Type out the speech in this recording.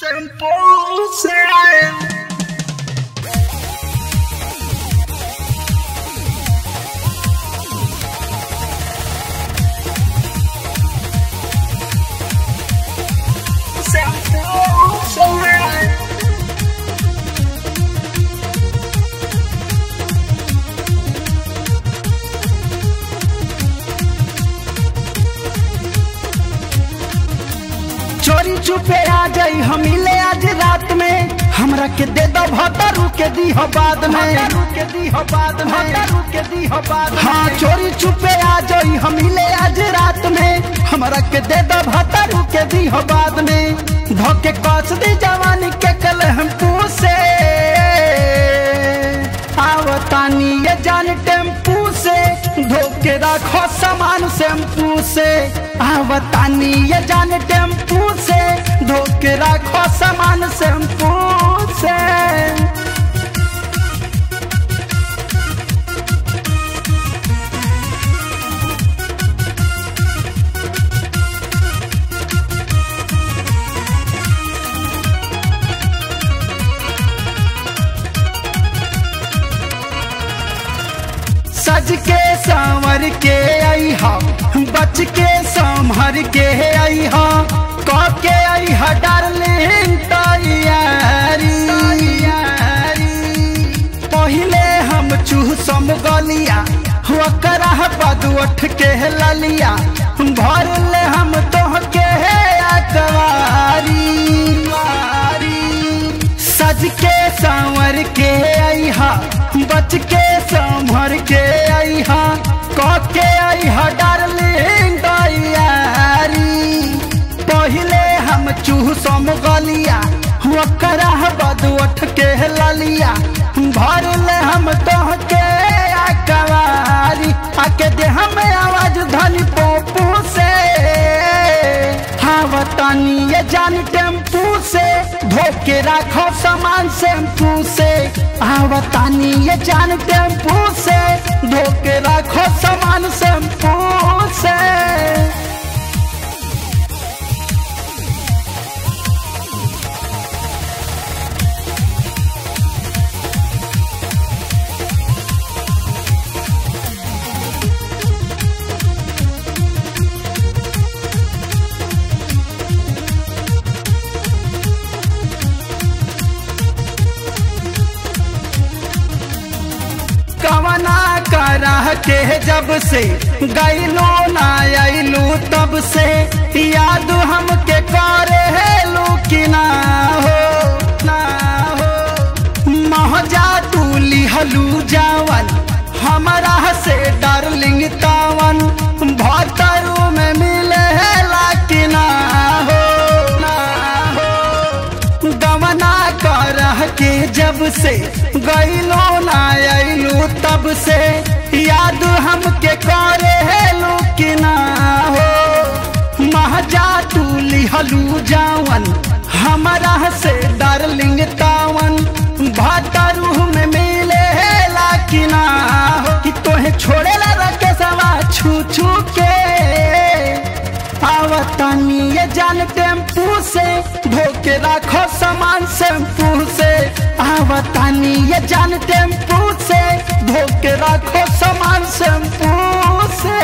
Simple sound. चोरी चुपे आ जाई हम मिले आज रात में, हमरा के दे दो भतारू के दी हो बाद में, के दी हो बाद में, के दी हो बाद में। हाँ चोरी चुपे आ जाई हम मिले आज रात में, हमरा के दे दो भतारू के दी हो बाद में। धोके कस दी जवानी के कल हम पूसे आवतानी ये जान टेम्पू से, धोके रखो सामान शैम्पू से। आवतानी ये जान टेम्पू से, धोके रखो सामान शैम्पू से। सज के संवर के आई हा, बच के संभर के आई हा, कह के आई हा डार्लिंग तैयारी। पहले हम चूसम गलिया ओकरा बाद उठ के ललिया, भर ले हम तोह के अकवारी। सज के संवर के आई हा, बच के संभर के आई हा, कह के आई हा डार्लिंग तैयारी। पहले हम चूसम गलिया ओकरा बाद उठ के ललिया, भर ले हम तोह के अकवारी। आके दे हमें आवाज धनी पोपू से, आवतानी ये जान टेम्पू से, धोके रखो सामान शैम्पू से। आवतानी ये जान टेम्पू से, धोके रखो सामान शैम्पू से। कवना करह के जब से गईलो ना आइलू तब से, याद हमके करेलू कि ना हो ना हो। महजा तू लिहलू जावन हमारा से डार्लिंग तावन, भतरू में मिले कि ना हो ना हो। गवना करह के जब से गईलो ना आइलू तब से, याद हमके करेलू कि ना हो। महजा तू लिहलू जावन हमारा से डार्लिंग तावन, भतरू में मिले कि ना हो। कि तोहे छोड़ेला रखे सवा छू छू के, आवतानी ये जान टेम्पू से, धोके रखो सामान शैम्पू से। आवतानी ये जान टेम्पू से, धोके रखो सामान शैम्पू से।